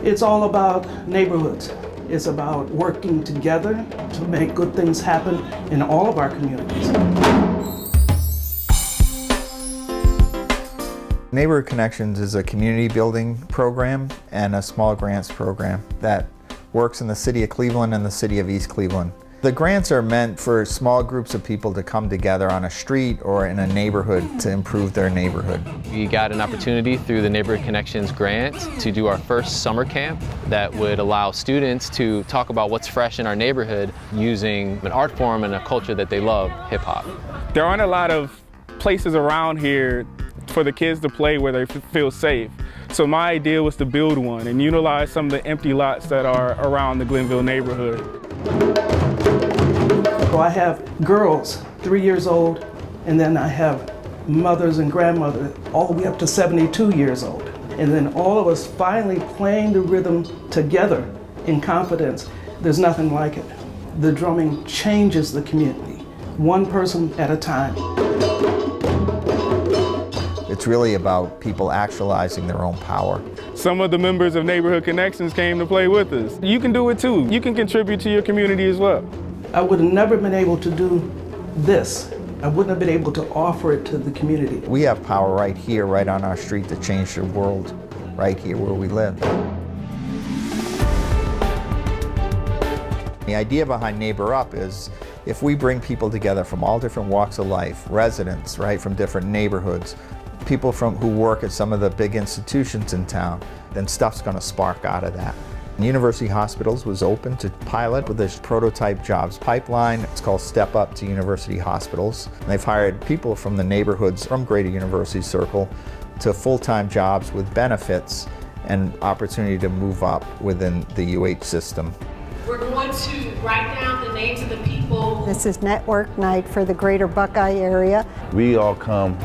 It's all about neighborhoods. It's about working together to make good things happen in all of our communities. Neighborhood Connections is a community building program and a small grants program that works in the city of Cleveland and the city of East Cleveland. The grants are meant for small groups of people to come together on a street or in a neighborhood to improve their neighborhood. We got an opportunity through the Neighborhood Connections grant to do our first summer camp that would allow students to talk about what's fresh in our neighborhood using an art form and a culture that they love, hip hop. There aren't a lot of places around here for the kids to play where they feel safe. So my idea was to build one and utilize some of the empty lots that are around the Glenville neighborhood. So I have girls 3 years old, and then I have mothers and grandmothers all the way up to 72 years old. And then all of us finally playing the rhythm together in confidence. There's nothing like it. The drumming changes the community, one person at a time. It's really about people actualizing their own power. Some of the members of Neighborhood Connections came to play with us. You can do it too. You can contribute to your community as well. I would have never been able to do this. I wouldn't have been able to offer it to the community. We have power right here, right on our street, to change the world right here where we live. The idea behind Neighbor Up is if we bring people together from all different walks of life, residents, right, from different neighborhoods, people who work at some of the big institutions in town, then stuff's going to spark out of that. University Hospitals was open to pilot with this prototype jobs pipeline. It's called Step Up to University Hospitals. And they've hired people from the neighborhoods from Greater University Circle to full-time jobs with benefits and opportunity to move up within the UH system. We're going to write down the names of the people. This is network night for the greater Buckeye area. We all come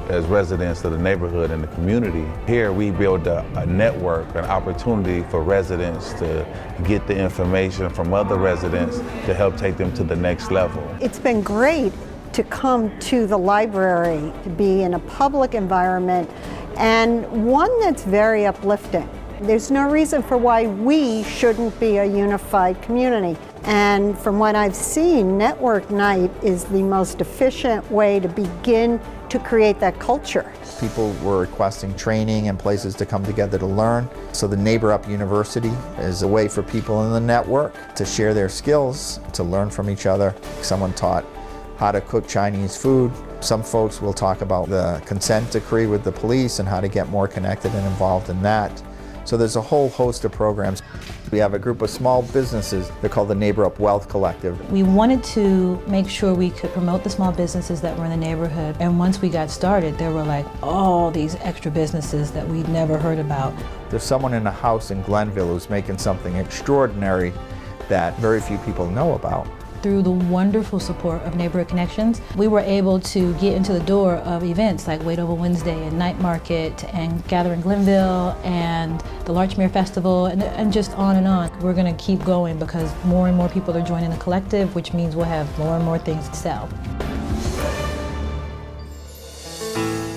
as residents of the neighborhood and the community. Here we build a network, an opportunity for residents to get the information from other residents to help take them to the next level. It's been great to come to the library, to be in a public environment, and one that's very uplifting. There's no reason for why we shouldn't be a unified community. And from what I've seen, Network Night is the most efficient way to begin to create that culture. People were requesting training and places to come together to learn. So the Neighbor Up University is a way for people in the network to share their skills, to learn from each other. Someone taught how to cook Chinese food. Some folks will talk about the consent decree with the police and how to get more connected and involved in that. So there's a whole host of programs. We have a group of small businesses. They're called the Neighbor Up Wealth Collective. We wanted to make sure we could promote the small businesses that were in the neighborhood. And once we got started, there were like all these extra businesses that we'd never heard about. There's someone in a house in Glenville who's making something extraordinary that very few people know about. Through the wonderful support of Neighborhood Connections, we were able to get into the door of events like Wait Over Wednesday and Night Market and Gather in Glenville and the Larchmere Festival and just on and on. We're going to keep going because more and more people are joining the collective, which means we'll have more and more things to sell.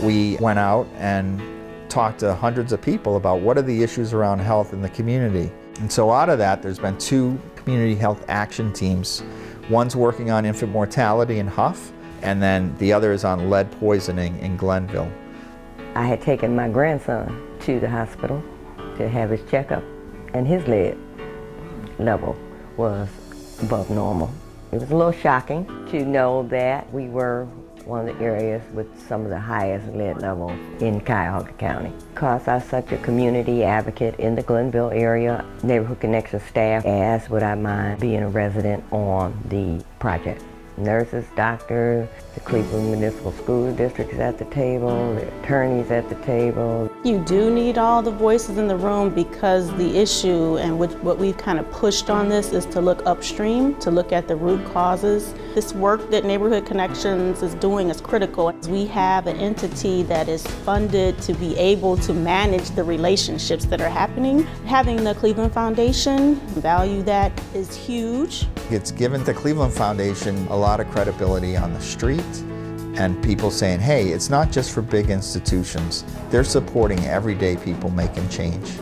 We went out and talked to hundreds of people about what are the issues around health in the community. And so out of that, there's been 2 community health action teams. One's working on infant mortality in Huff, and then the other is on lead poisoning in Glenville. I had taken my grandson to the hospital to have his checkup, and his lead level was above normal. It was a little shocking to know that we were one of the areas with some of the highest lead levels in Cuyahoga County. Because I'm such a community advocate in the Glenville area, Neighborhood Connections staff asked would I mind being a resident on the project. Nurses, doctors, the Cleveland Municipal School District is at the table, the attorneys at the table. You do need all the voices in the room because the issue and what we've kind of pushed on this is to look upstream, to look at the root causes. This work that Neighborhood Connections is doing is critical. We have an entity that is funded to be able to manage the relationships that are happening. Having the Cleveland Foundation value that is huge. It's given the Cleveland Foundation a lot of credibility on the street and people saying, hey, it's not just for big institutions. They're supporting everyday people making change.